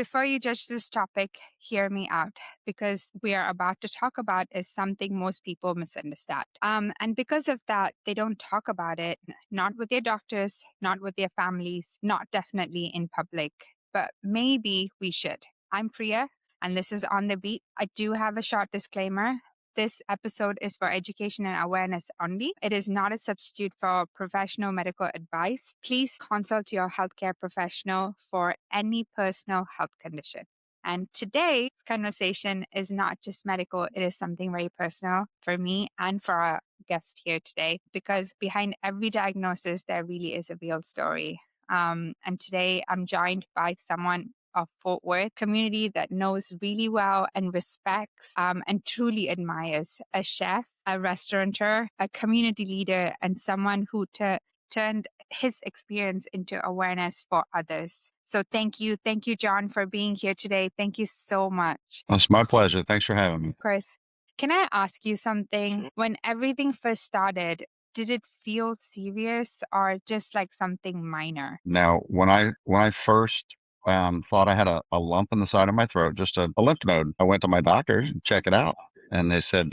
before you judge this topic, hear me out because we are about to talk about is something most people misunderstand. And because of that, they don't talk about it, not with their doctors, not with their families, not definitely in public, but maybe we should. I'm Priya, and this is On the Beat. I do have a short disclaimer. This episode is for education and awareness only. It is not a substitute for professional medical advice. Please consult your healthcare professional for any personal health condition. And today's conversation is not just medical, it is something very personal for me and for our guest here today, because behind every diagnosis, there really is a real story. And today I'm joined by someone of Fort Worth community that knows really well and respects and truly admires a chef, a restaurateur, a community leader, and someone who turned his experience into awareness for others. So thank you, Jon, for being here today. Thank you so much. It's my pleasure. Thanks for having me. Of course. Can I ask you something? When everything first started, did it feel serious or just like something minor? Now, when I first thought I had a lump in the side of my throat, just a lymph node, I went to my doctor to check it out, and they said,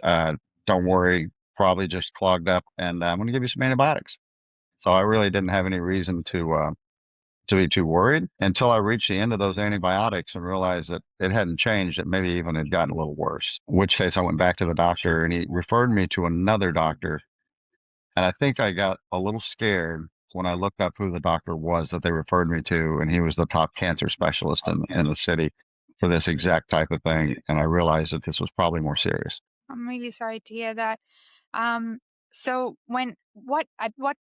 "Don't worry, probably just clogged up, and I'm going to give you some antibiotics." So I really didn't have any reason to be too worried until I reached the end of those antibiotics and realized that it hadn't changed. It maybe even had gotten a little worse. In which case, I went back to the doctor, and he referred me to another doctor. And I think I got a little scared when I looked up who the doctor was that they referred me to, and he was the top cancer specialist in the city for this exact type of thing. And I realized that this was probably more serious. I'm really sorry to hear that. So at what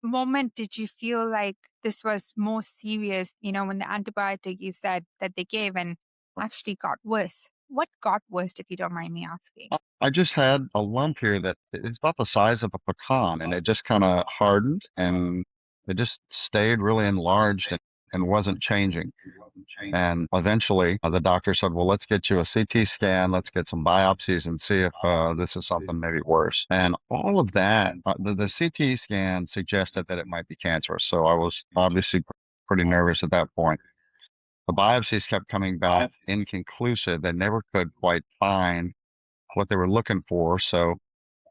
moment did you feel like this was more serious, when the antibiotic you said that they gave and actually got worse? What got worse, if you don't mind me asking? I just had a lump here that it's about the size of a pecan, and it just kind of hardened, and it just stayed really enlarged and wasn't changing. And eventually, the doctor said, "Well, let's get you a CT scan, let's get some biopsies, and see if this is something maybe worse." And all of that, the CT scan suggested that it might be cancerous. So I was obviously pretty nervous at that point. The biopsies kept coming back inconclusive. They never could quite find what they were looking for. So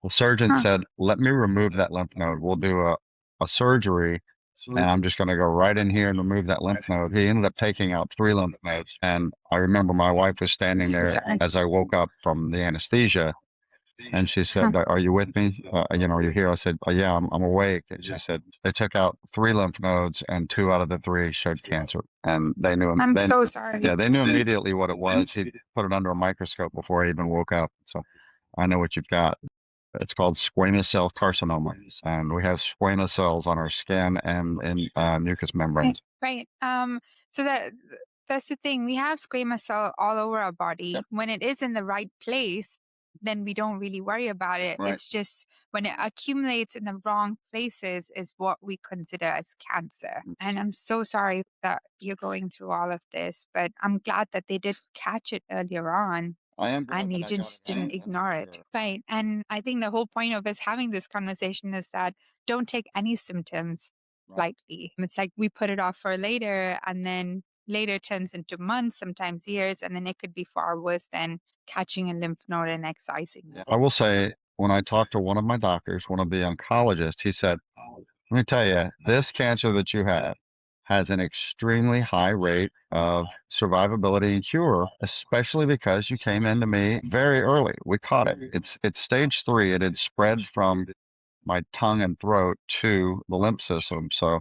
the surgeon Huh. said, "Let me remove that lymph node. We'll do a surgery, and I'm just going to go right in here and remove that lymph node." He ended up taking out 3 lymph nodes. And I remember my wife was standing there Sorry. as I woke up from the anesthesia. And she said, Huh. "Are you with me? Are you here?" I said, "Yeah, I'm awake." And she said, "They took out 3 lymph nodes, and 2 out of the 3 showed cancer." And they knew him. I'm so sorry. Yeah, they knew immediately what it was. He put it under a microscope before I even woke up. So I know what you've got. It's called squamous cell carcinoma, and we have squamous cells on our skin and in mucous membranes. Right. So that's the thing. We have squamous cell all over our body. Yep. When it is in the right place, then we don't really worry about it. Right. It's just when it accumulates in the wrong places is what we consider as cancer. And I'm so sorry that you're going through all of this, but I'm glad that they did catch it earlier on. I am glad And that you I got just it didn't done. ignore it. Sure. Right. And I think the whole point of us having this conversation is that don't take any symptoms Right. lightly. It's like we put it off for later, and then later turns into months, sometimes years, and then it could be far worse than catching a lymph node and excising Yeah. it. I will say, when I talked to one of my doctors, one of the oncologists, he said, "Let me tell you, this cancer that you have has an extremely high rate of survivability and cure, especially because you came into me very early. We caught it. It's stage 3. It had spread from my tongue and throat to the lymph system. So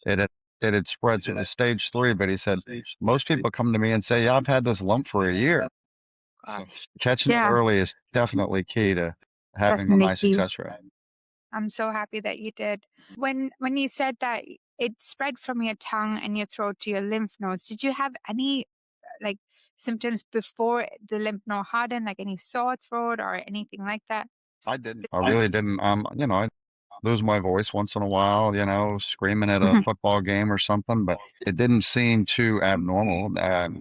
it had it had spread to the stage 3, but he said most people come to me and say, "Yeah, I've had this lump for a year." So Gosh. catching it Yeah, early is definitely key to having a definitely high key. success rate. I'm so happy that you did. When you said that it spread from your tongue and your throat to your lymph nodes, did you have any like symptoms before the lymph node hardened, like any sore throat or anything like that? I didn't. I really didn't. I lose my voice once in a while, screaming at a Mhm. football game or something, but it didn't seem too abnormal.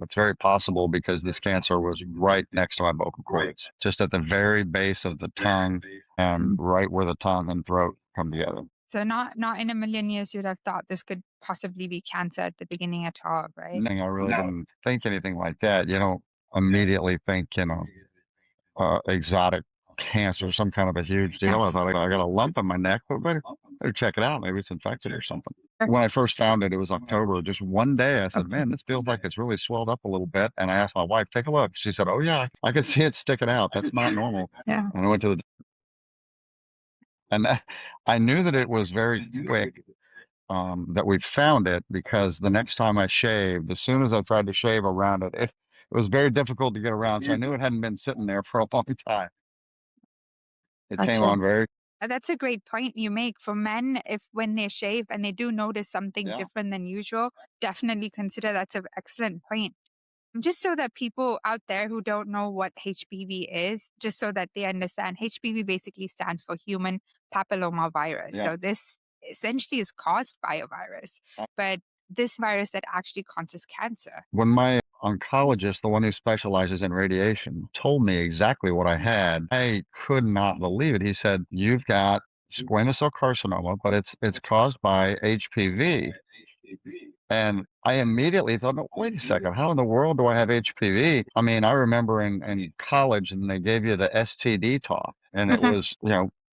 It's very possible because this cancer was right next to my vocal cords, just at the very base of the tongue, right where the tongue and throat come together. So not in a million years you'd have thought this could possibly be cancer at the beginning at all, right? I really didn't think anything like that. You don't immediately think, exotic cancer, some kind of a huge deal. I thought I got a lump in my neck, but better check it out. Maybe it's infected or something. When I first found it, it was October. Just one day, I said, "Man, this feels like it's really swelled up a little bit." And I asked my wife, "Take a look." She said, "Oh yeah, I can see it sticking out. That's not normal." Yeah. And I went to the and that, I knew that it was very quick that we found it because the next time I shaved, as soon as I tried to shave around it, it was very difficult to get around. So I knew it hadn't been sitting there for a long time. It came Gotcha. on very, That's a great point you make. For men, if when they shave and they do notice something yeah. different than usual, definitely consider that's an excellent point. Just so that people out there who don't know what HPV is, just so that they understand, HPV basically stands for Human Papillomavirus. Yeah. So this essentially is caused by a virus, but this virus that actually causes cancer. When my oncologist, the one who specializes in radiation, told me exactly what I had, I could not believe it. He said, "You've got squamous cell carcinoma, but it's caused by HPV." And I immediately thought, no, wait a second, how in the world do I have HPV? I mean, I remember in college and they gave you the STD talk, and it Mhm. was,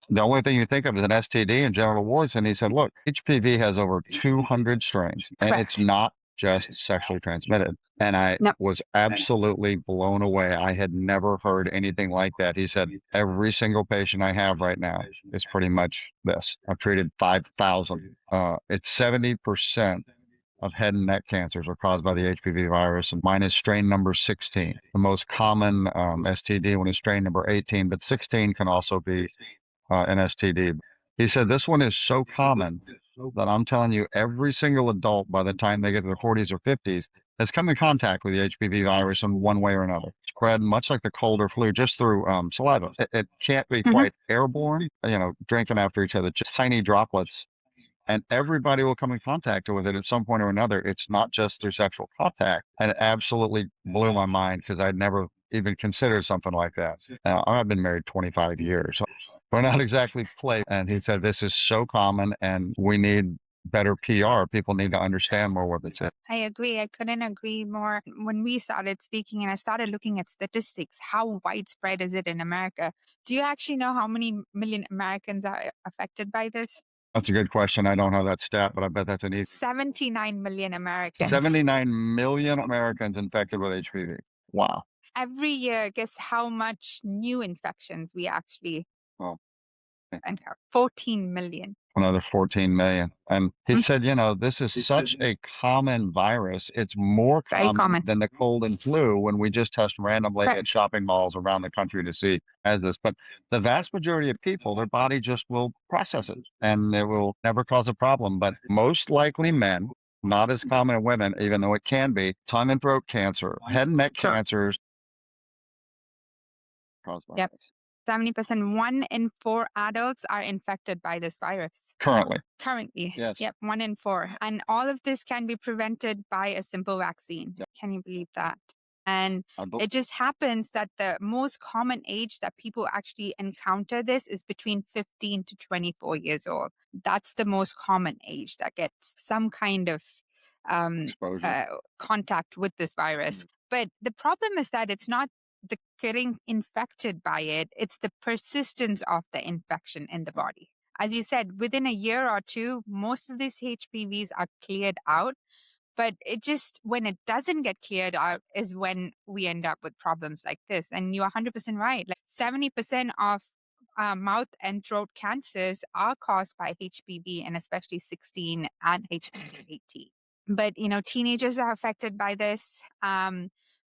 the only thing you think of is an STD and genital warts. And he said, look, HPV has over 200 strains, and it's Correct. not just sexually transmitted. And I No. was absolutely blown away. I had never heard anything like that. He said, every single patient I have right now is pretty much this. I've treated 5,000. It's 70% of head and neck cancers are caused by the HPV virus, and mine is strain number 16. The most common STD one is strain number 18, but 16 can also be an STD. He said this one is so common that I'm telling you, every single adult by the time they get to their 40s or 50s has come in contact with the HPV virus in one way or another. Spread much like the cold or flu, just through saliva. It can't be Mhm. quite airborne, drinking after each other, just tiny droplets, and everybody will come in contact with it at some point or another. It's not just through sexual contact. And it absolutely blew my mind because I'd never even considered something like that. Now, I've been married 25 years. So we're not exactly play. And he said, this is so common and we need better PR. People need to understand more what it's in. I agree. I couldn't agree more. When we started speaking and I started looking at statistics, how widespread is it in America? Do you actually know how many million Americans are affected by this? That's a good question. I don't have that stat, but I bet that's an easy 79 million Americans. 79 million Americans infected with HPV. Wow. Every year, guess how much new infections we actually Well, encounter? 14 million. another 14 million. And he Mm, said, this is such a common virus. It's more very common common. than the cold and flu when we just test randomly at Correct. shopping malls around the country to see as this. But the vast majority of people, their body just will process it and it will never cause a problem. But most likely men, not as common in women, even though it can be, tongue and throat cancer, head and neck Sure. cancers caused by Yep. this. 70%, 1 in 4 adults are infected by this virus. Currently. Currently, Yes. yep, 1 in 4. And all of this can be prevented by a simple vaccine. Yep. Can you believe that? And I bel it just happens that the most common age that people actually encounter this is between 15 to 24 years old. That's the most common age that gets some kind of um, exposure. uh, contact with this virus. But the problem is that it's not the getting infected by it, it's the persistence of the infection in the body. As you said, within a year or two, most of these HPVs are cleared out. But it just, when it doesn't get cleared out, is when we end up with problems like this. And you're 100% right. Like 70% of mouth and throat cancers are caused by HPV, and especially 16 and HPV-18. But, teenagers are affected by this.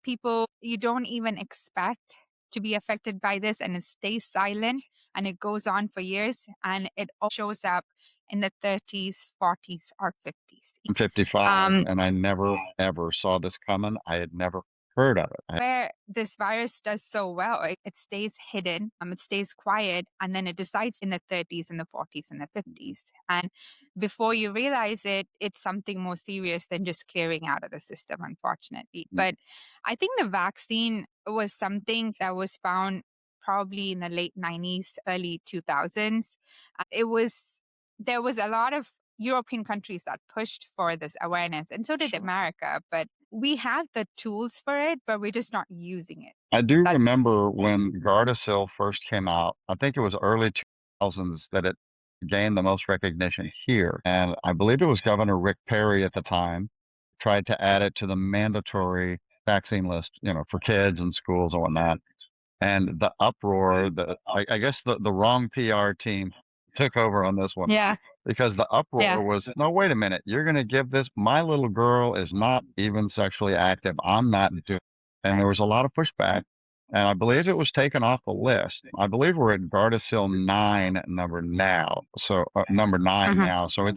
People you don't even expect to be affected by this, and it stays silent and it goes on for years, and it all shows up in the 30s, 40s, or 50s. I'm 55 and I never ever saw this coming. I had never heard of it. Where this virus does so well, it stays hidden, it stays quiet, and then it decides in the 30s and the 40s and the 50s. And before you realize it, it's something more serious than just clearing out of the system, unfortunately. But I think the vaccine was something that was found probably in the late 90s, early 2000s. It was there was a lot of European countries that pushed for this awareness, and so did Sure. America. But we have the tools for it, but we're just not using it. I do That remember when Gardasil first came out. I think it was early 2000s that it gained the most recognition here. And I believe it was Governor Rick Perry at the time tried to add it to the mandatory vaccine list, for kids and schools and whatnot. And the uproar, I guess the wrong PR team took over on this one yeah, because the yeah. uproar was, no, wait a minute, you're going to give this, my little girl is not even sexually active. I'm not doing, and there was a lot of pushback. And I believe it was taken off the list. I believe we're at Gardasil 9 number now. So number 9 Mhm. now. So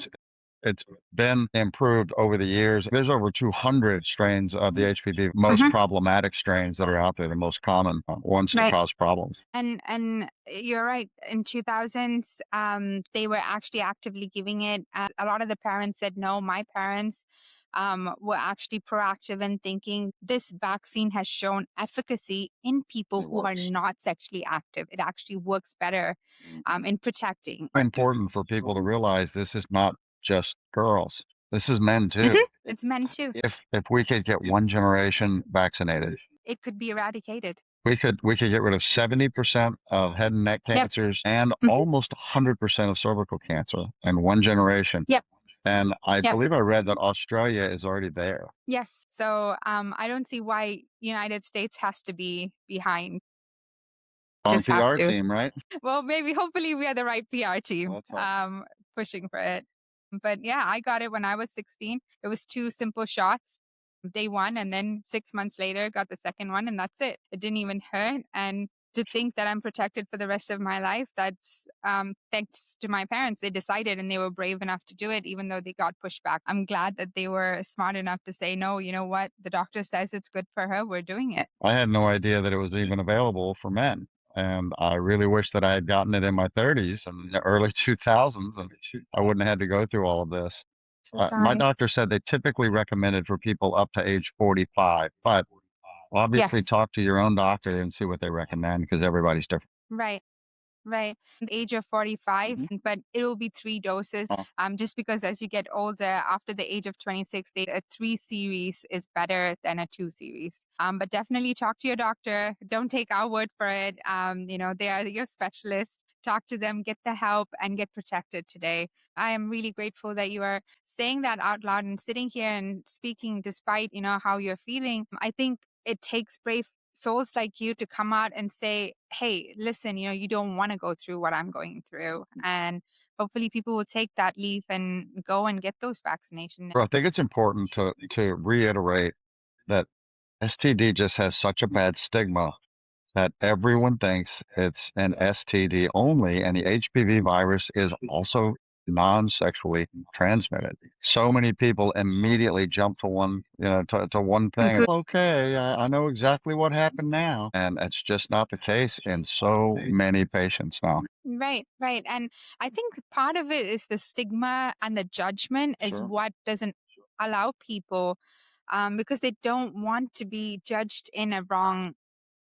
it's been improved over the years. There's over 200 strains of the HPV, most Mhm. problematic strains that are out there, the most common ones to Right. cause problems. And you're right. In 2000s, they were actually actively giving it. A lot of the parents said no. My parents were actually proactive in thinking this vaccine has shown efficacy in people It who are works. not sexually active. It actually works better in protecting. Important for people to realize this is not just girls. This is men too. Mhm. It's meant to. If we could get one generation vaccinated, It could be eradicated. we could get rid of 70% of head and neck Yep. cancers and Mhm. almost 100% of cervical cancer in one generation. Yep. And I Yep. believe I read that Australia is already there. Yes. So I don't see why United States has to be behind. Wrong Just have PR to. team, right? Well, maybe hopefully we are the right PR team Let's hope. pushing for it. But yeah, I got it when I was 16. It was two simple shots. Day one, and then 6 months later, got the second one, and that's it. It didn't even hurt. And to think that I'm protected for the rest of my life, that's thanks to my parents. They decided and they were brave enough to do it, even though they got pushed back. I'm glad that they were smart enough to say, no, you know what? The doctor says it's good for her. We're doing it. I had no idea that it was even available for men. And I really wish that I had gotten it in my 30s and the early 2000s, and I wouldn't have had to go through all of this. My Right. doctor said they typically recommended for people up to age 45, but Yeah. obviously talk to your own doctor and see what they recommend because everybody's different. Right. Right. The age of 45, Mhm. but it'll be 3 doses. Oh, Just because as you get older, after the age of 26, a 3 series is better than a 2 series. But definitely talk to your doctor. Don't take our word for it. They are your specialist. Talk to them, get the help, and get protected today. I am really grateful that you are saying that out loud and sitting here and speaking despite, how you're feeling. I think it takes brave souls like you to come out and say, hey, listen, you don't want to go through what I'm going through. And hopefully people will take that leap and go and get those vaccinations. I think it's important to reiterate that STD just has such a bad stigma that everyone thinks it's an STD only, and the HPV virus is also non-sexually transmitted. So many people immediately jump to one thing. Okay, I know exactly what happened now, and it's just not the case in so many patients now. Right, right. And I think part of it is the stigma and the judgment is Sure. what doesn't allow people because they don't want to be judged in a wrong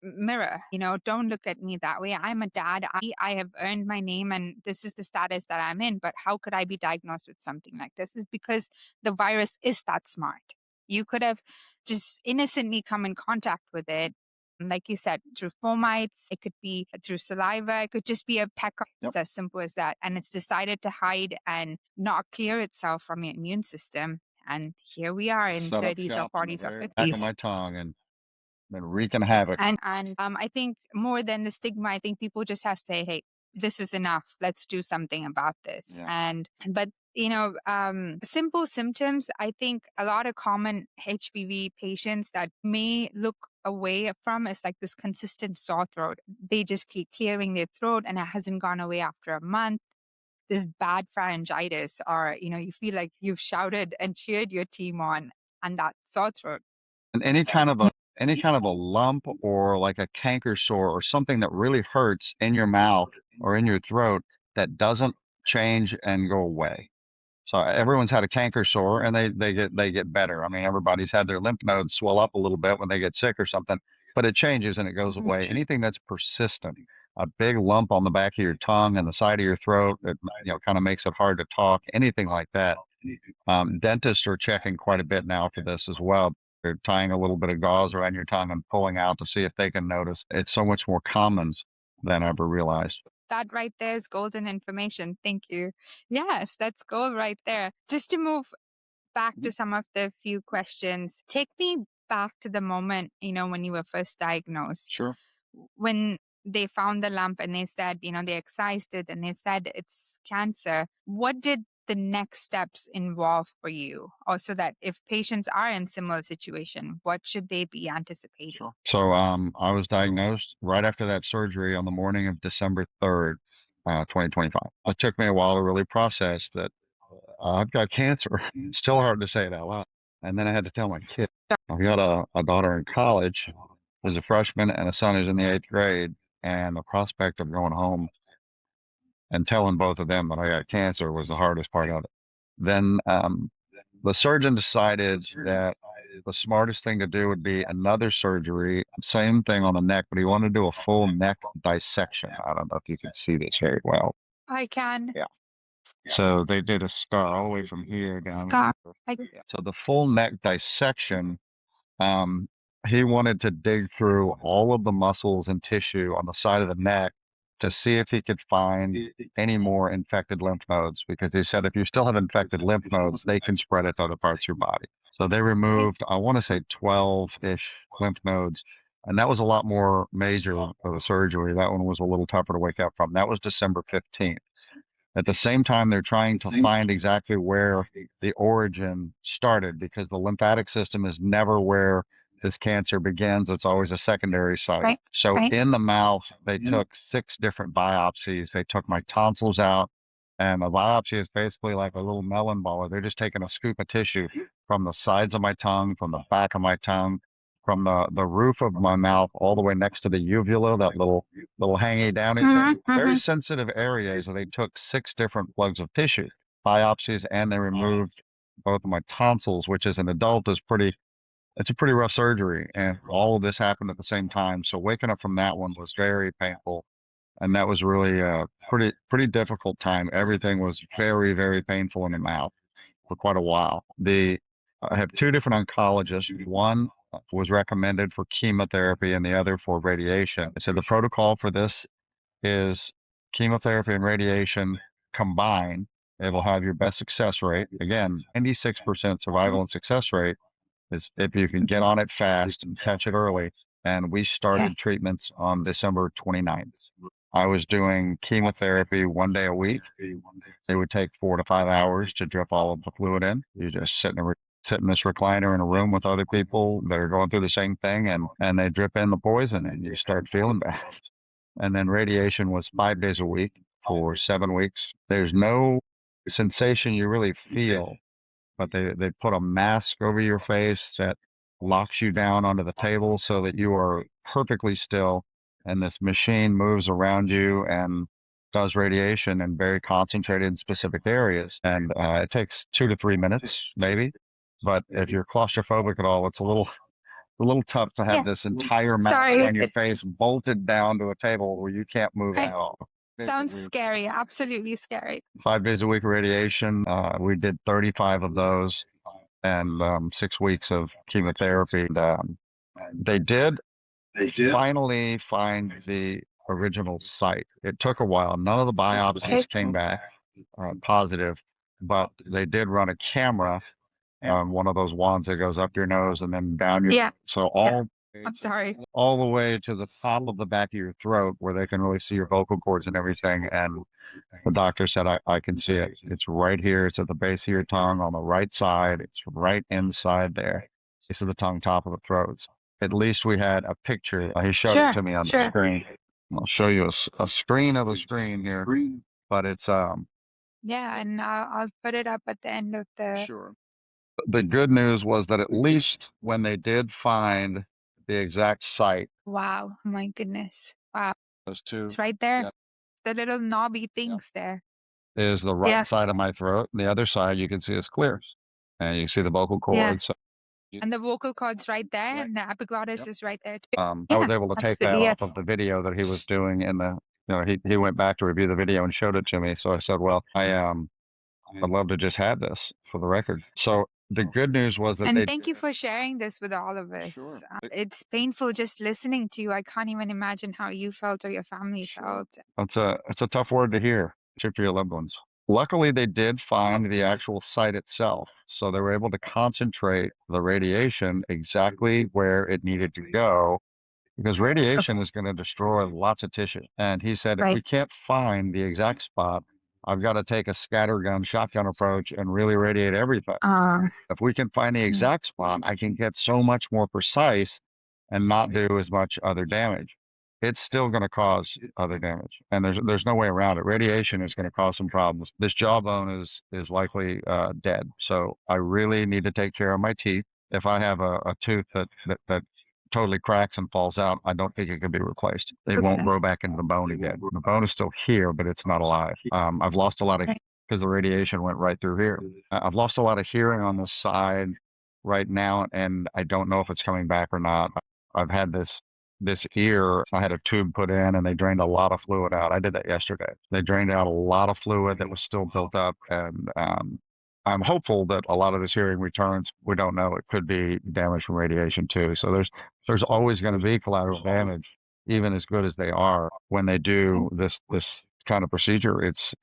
mirror. Don't look at me that way. I'm a dad. I have earned my name and this is the status that I'm in. But how could I be diagnosed with something like this? Is because the virus is that smart. You could have just innocently come in contact with it. Like you said, through fomites, it could be through saliva, it could just be a peck. Yep. It's as simple as that. And it's decided to hide and not clear itself from your immune system. And here we are in Set up 30s or shop in the 40s or very back of 50s. my tongue and been wreaking havoc. And I think more than the stigma, I think people just have to say, hey, this is enough. Let's do something about this. Yeah. But simple symptoms, I think a lot of common HPV patients that may look away from is like this consistent sore throat. They just keep clearing their throat and it hasn't gone away after a month. This bad pharyngitis, or you feel like you've shouted and cheered your team on, and that sore throat. And any kind of a lump or like a canker sore or something that really hurts in your mouth or in your throat that doesn't change and go away. So everyone's had a canker sore and they get better. I mean, everybody's had their lymph nodes swell up a little bit when they get sick or something, but it changes and it goes Mhm. away. Anything that's persistent. a big lump on the back of your tongue and the side of your throat that kind of makes it hard to talk, anything like that. Dentists are checking quite a bit now for this as well. They're tying a little bit of gauze around your tongue and pulling out to see if they can notice. It's so much more common than I ever realized. That right there is golden information. Thank you. Yes, that's gold right there. Just to move back to some of the few questions, take me back to the moment, when you were first diagnosed. Sure. When they found the lump and they said, they excised it and they said it's cancer, what did the next steps involve for you? Also, that if patients are in similar situation, what should they be anticipating? Sure. So I was diagnosed right after that surgery on the morning of December 3rd, 2025. It took me a while to really process that I've got cancer. Still hard to say it out loud. And then I had to tell my kid. I've got a daughter in college who's a freshman and a son who's in the 8th grade. And the prospect of going home and telling both of them that I got cancer was the hardest part of it. Then the surgeon decided that the smartest thing to do would be another surgery, same thing on the neck, but he wanted to do a full neck dissection. I don't know if you can see this very well. I can. Yeah. So they did a scar all the way from here down. Scar. So the full neck dissection, he wanted to dig through all of the muscles and tissue on the side of the neck to see if he could find any more infected lymph nodes, because he said if you still have infected lymph nodes, they can spread it to other parts of your body. So they removed, I want to say 12-ish lymph nodes. And that was a lot more major of a surgery. That one was a little tougher to wake up from. That was December 15th. At the same time, they're trying to find exactly where the origin started, because the lymphatic system is never where this cancer begins. It's always a secondary site. Right. So Right. in the mouth, they took 6 different biopsies. They took my tonsils out, and a biopsy is basically like a little melon baller. They're just taking a scoop of tissue from the sides of my tongue, from the back of my tongue, from the roof of my mouth, all the way next to the uvula, that little hangy downy thing. Very sensitive areas. And they took 6 different plugs of tissue, biopsies, and they removed both of my tonsils, which as an adult is it's a pretty rough surgery. And all of this happened at the same time. So waking up from that one was very painful. And that was really a pretty difficult time. Everything was very, very painful in the mouth for quite a while. I have 2 different oncologists. One was recommended for chemotherapy and the other for radiation. So the protocol for this is chemotherapy and radiation combined. It will have your best success rate. Again, 96% survival and success rate is if you can get on it fast and catch it early. And we started treatments on December 29th. I was doing chemotherapy 1 day a week. It would take 4 to 5 hours to drip all of the fluid in. You just sit in this recliner in a room with other people that are going through the same thing, and they drip in the poison, and you start feeling bad. And then radiation was 5 days a week for 7 weeks. There's no sensation you really feel, but they put a mask over your face that locks you down onto the table so that you are perfectly still, and this machine moves around you and does radiation in very concentrated in specific areas. And it takes 2 to 3 minutes, maybe. But if you're claustrophobic at all, it's a little tough to have this entire mask on your face bolted down to a table where you can't move at all. Sounds scary. Absolutely scary. 5 days a week of radiation. We did 35 of those, and 6 weeks of chemotherapy. And, they did finally find the original site. It took a while. None of the biopsies came back positive, but they did run a camera, one of those wands that goes up your nose and then down your. So I'm sorry. all the way to the top of the back of your throat, where they can really see your vocal cords and everything. And the doctor said, I can see it. It's right here. It's at the base of your tongue on the right side. It's right inside there. Base of the tongue, top of the throat. At least we had a picture. He showed it to me on the screen. I'll show you a screen of a screen here, but it's Yeah, and I'll put it up at the end of the. Sure. The good news was that at least when they did find the exact site, Wow, my goodness. Wow. those 2 It's right there. The little knobby things there. is the right side of my throat. The other side you can see is clear, and you see the vocal cords. And the vocal cords right there, and the epiglottis is right there too. I was able to take that off of the video that he was doing in the he went back to review the video and showed it to me. So I said, well, I'd love to just have this for the record. So the good news was that And they thank you did. for sharing this with all of us. Sure. It's painful just listening to you. I can't even imagine how you felt or your family Sure. felt. It's a tough word to hear, to your loved ones. Luckily, they did find the actual site itself, so they were able to concentrate the radiation exactly where it needed to go because radiation Okay. is going to destroy lots of tissue. And he said, if Right. we can't find the exact spot, I've got to take a scattergun shotgun approach and really radiate everything. Uh, If we can find the mm, exact spot, I can get so much more precise and not do as much other damage. It's still going to cause other damage, and there's no way around it. Radiation is going to cause some problems. This jawbone is likely dead, so I really need to take care of my teeth. If I have a tooth that totally cracks and falls out, I don't think it can be replaced. It won't okay. grow back into the bone again. The bone is still here, but it's not alive. I've lost a lot of Right. because the radiation went right through here. I've lost a lot of hearing on this side right now, and I don't know if it's coming back or not. I've had this ear. I had a tube put in, and they drained a lot of fluid out. I did that yesterday. They drained out a lot of fluid that was still built up, and I'm hopeful that a lot of this hearing returns. We don't know. It could be damage from radiation too. So there's always going to be collateral damage, even as good as they are when they do this kind of procedure. It's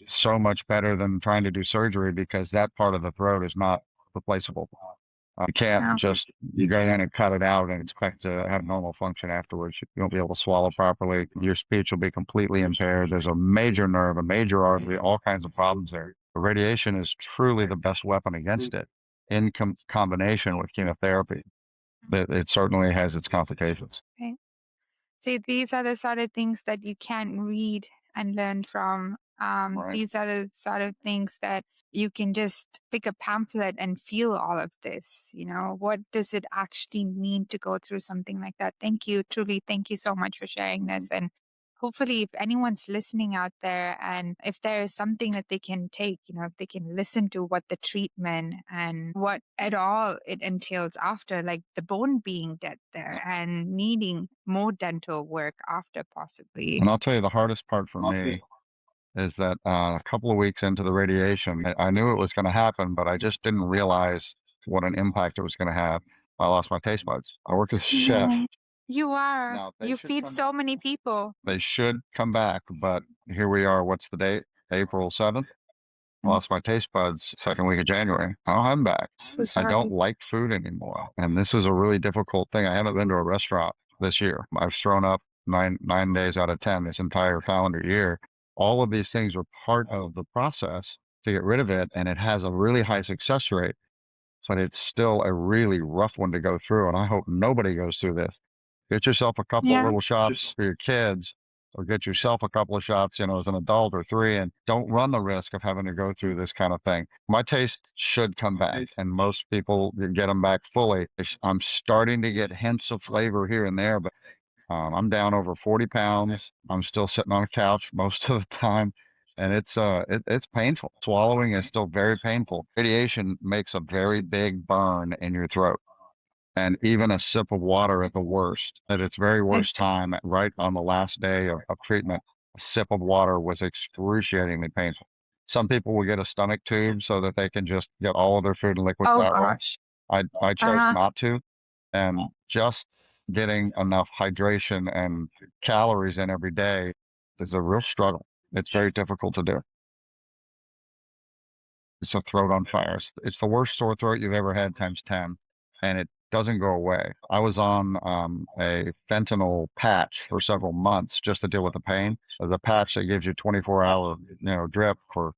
so much better than trying to do surgery because that part of the throat is not replaceable. You can't Wow. just you go in and cut it out and expect to have normal function afterwards. You won't be able to swallow properly. Your speech will be completely impaired. There's a major nerve, a major artery, all kinds of problems there. The radiation is truly the best weapon against it in combination with chemotherapy. But it certainly has its complications. Okay. See, these are the sort of things that you can read and learn from. Right. These are the sort of things that you can just pick a pamphlet and feel all of this. What does it actually mean to go through something like that? Thank you. Truly, thank you so much for sharing this. And hopefully, if anyone's listening out there and if there is something that they can take, if they can listen to what the treatment and what at all it entails after, like the bone being dead there and needing more dental work after possibly. And I'll tell you the hardest part for me is that a couple of weeks into the radiation, I knew it was going to happen, but I just didn't realize what an impact it was going to have. I lost my taste buds. I work as a chef. No. You are. Now they You should feed come. so many people. They should come back, but here we are. What's the date? April 7th. Mm, Lost my taste buds second week of January. Oh, I'm back. so I don't sorry. like food anymore, and this is a really difficult thing. I haven't been to a restaurant this year. I've thrown up nine days out of 10 this entire calendar year. All of these things are part of the process to get rid of it, and it has a really high success rate, but it's still a really rough one to go through. And I hope nobody goes through this. Get yourself a couple of Yeah. little shots for your kids, or get yourself a couple of shots, as an adult or three, and don't run the risk of having to go through this kind of thing. My taste should come back, and most people get them back fully. I'm starting to get hints of flavor here and there, but I'm down over 40 pounds. I'm still sitting on a couch most of the time, and it's painful. Swallowing is still very painful. Radiation makes a very big burn in your throat, and even a sip of water at the worst, at its very Right. worst time, right on the last day of treatment, a sip of water was excruciatingly painful. Some people will get a stomach tube so that they can just get all of their food and liquids Oh that way. gosh. I chose Uh-huh. not to, and just getting enough hydration and calories in every day is a real struggle. It's very difficult to do. It's a throat on fire. It's the worst sore throat you've ever had times 10, and it doesn't go away. I was on a fentanyl patch for several months just to deal with the pain. The patch that gives you 24-hour, drip for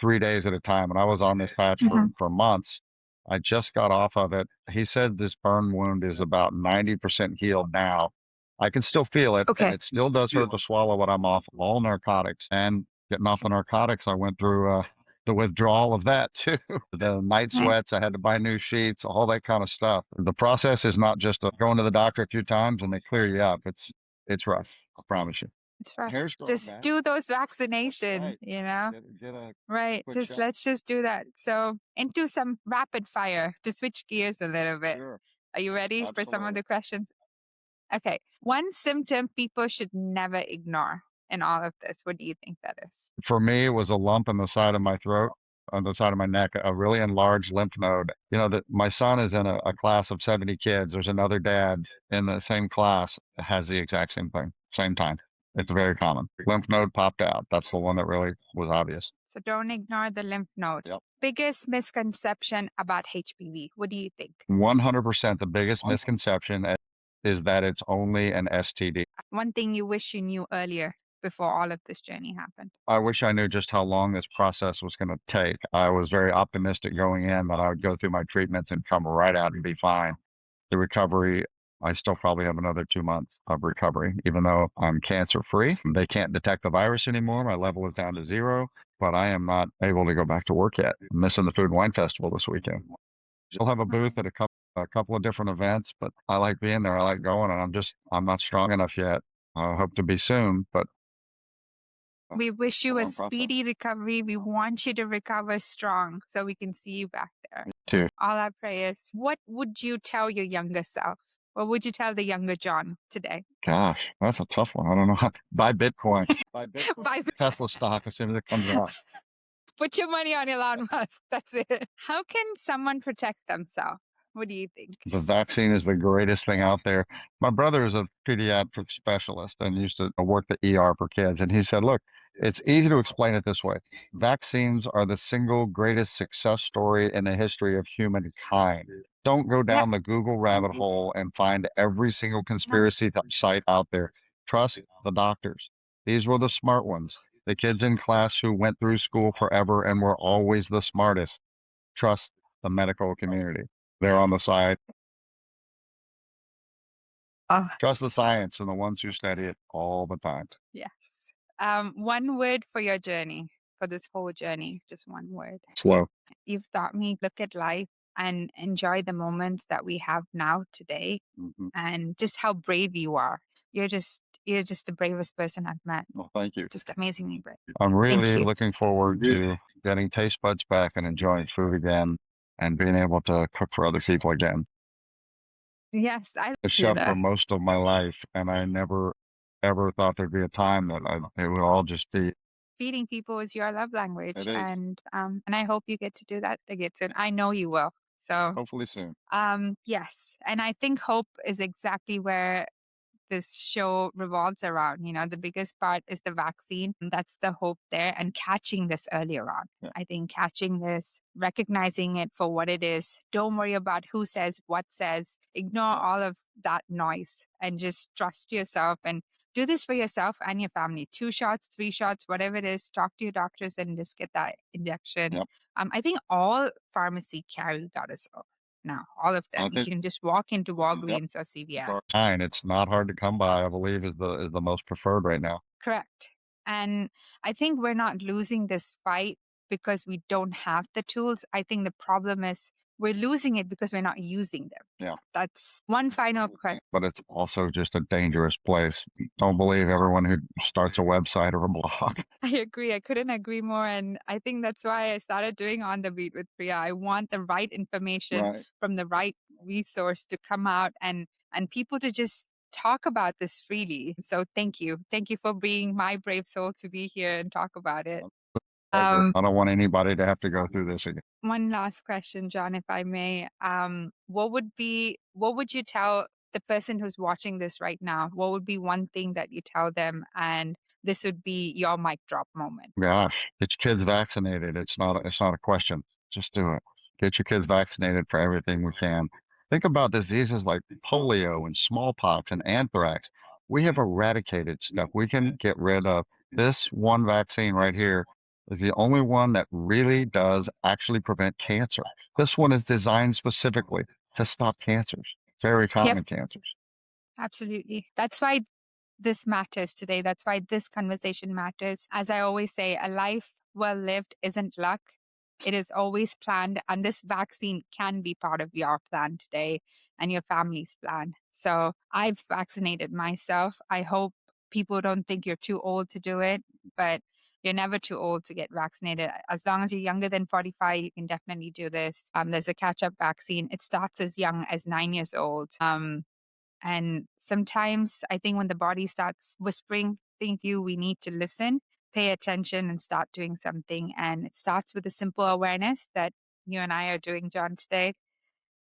3 days at a time. And I was on this patch Hmm. for months. I just got off of it. He said this burn wound is about 90% healed now. I can still feel it, and Okay. it still does hurt to swallow, but I'm off all narcotics. And getting off the narcotics, I went through the withdrawal of that too. The night Right. sweats, I had to buy new sheets, all that kind of stuff. The process is not just going to the doctor a few times and they clear you up. It's rough. I promise you. It's rough. Hair's growing Just back. do those vaccination, Right. you know? Get a Right. quick Just shot. let's just do that. So into some rapid fire to switch gears a little bit. Sure. Are you ready for some of Absolutely. the questions? Okay. One symptom people should never ignore. in all of this? What do you think that is? For me, it was a lump in the side of my throat, on the side of my neck, a really enlarged lymph node. You know, that my son is in a class of 70 kids. There's another dad in the same class that has the exact same thing, same time. It's very common. Lymph node popped out. That's the one that really was obvious. So don't ignore the lymph node. Yep. Biggest misconception about HPV. What do you think? 100% the biggest misconception is that it's only an STD. One thing you wish you knew earlier before all of this journey happened. I wish I knew just how long this process was going to take. I was very optimistic going in that I would go through my treatments and come right out and be fine. The recovery, I still probably have another 2 months of recovery, even though I'm cancer free. They can't detect the virus anymore. My level is down to 0, but I am not able to go back to work yet. I'm missing the Food and Wine Festival this weekend. We'll have a booth at a couple of different events, but I like being there. I like going, and I'm not strong enough yet. I hope to be soon, but We wish you a long process. speedy recovery. We want you to recover strong so we can see you back there. Too. All our prayers. What would you tell your younger self? What would you tell the younger Jon today? Gosh, that's a tough one. I don't know how. Buy Bitcoin. Buy Bitcoin. Buy Tesla stock as soon as it comes out. Put your money on Elon Musk. That's it. How can someone protect themselves? What do you think? The vaccine is the greatest thing out there. My brother is a pediatric specialist and used to work the ER for kids. And he said, look, it's easy to explain it this way. Vaccines are the single greatest success story in the history of humankind. Don't go down the Google rabbit hole and find every single conspiracy site out there. Trust the doctors. These were the smart ones. The kids in class who went through school forever and were always the smartest. Trust the medical community. They're on the side. Trust the science and the ones who study it all the time. Yes. One word for your journey, for this whole journey, just one word. Slow. You've taught me look at life and enjoy the moments that we have now today, and just how brave you are. You're just the bravest person I've met. Well, thank you. Just amazingly brave. I'm really looking forward to getting taste buds back and enjoying food again and being able to cook for other people again. Yes, I A chef for most of my life, and I never ever thought there'd be a time that it would all just be. Feeding people is your love language, It is. and I hope you get to do that again soon. I know you will. So Hopefully soon. yes, and I think hope is exactly where this show revolves around. You know, the biggest part is the vaccine. That's the hope there, and catching this earlier on. Yeah. I think catching this, recognizing it for what it is. Don't worry about who says what says. Ignore all of that noise and just trust yourself and do this for yourself and your family. 2 shots, 3 shots, whatever it is, talk to your doctors and just get that injection. Yep. I think all pharmacy carry that as well. Now, all of them. You can just walk into Walgreens or CVS. Fine. It's not hard to come by, I believe, is the most preferred right now. Correct. And I think we're not losing this fight because we don't have the tools. I think the problem is we're losing it because we're not using them. Yeah. That's one final question. But it's also just a dangerous place. Don't believe everyone who starts a website or a blog. I agree. I couldn't agree more. And I think that's why I started doing On the Beat with Priya. I want the right information from the right resource to come out and people to just talk about this freely. So thank you. Thank you for being my brave soul to be here and talk about it. I don't want anybody to have to go through this again. One last question, Jon, if I may. What would you tell the person who's watching this right now? What would be one thing that you tell them, and this would be your mic drop moment? Gosh, get your kids vaccinated. It's not a question. Just do it. Get your kids vaccinated for everything we can. Think about diseases like polio and smallpox and anthrax. We have eradicated stuff. We can get rid of. This one vaccine right here is the only one that really does actually prevent cancer. This one is designed specifically to stop cancers, very common cancers. Absolutely. That's why this matters today. That's why this conversation matters. As I always say, a life well lived isn't luck. It is always planned. And this vaccine can be part of your plan today and your family's plan. So I've vaccinated myself. I hope people don't think you're too old to do it, but you're never too old to get vaccinated. As long as you're younger than 45, you can definitely do this. There's a catch up vaccine. It starts as young as 9 years old. And sometimes I think when the body starts whispering things to you, we need to listen, pay attention, and start doing something. And it starts with a simple awareness that you and I are doing, John, today.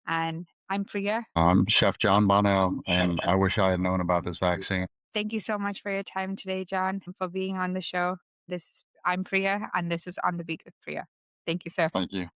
And I'm Priya. I'm Chef Jon Bonnell, and I wish I had known about this vaccine. Thank you so much for your time today, John, and for being on the show. I'm Priya, and this is On the Beat with Priya. Thank you, sir. Thank you.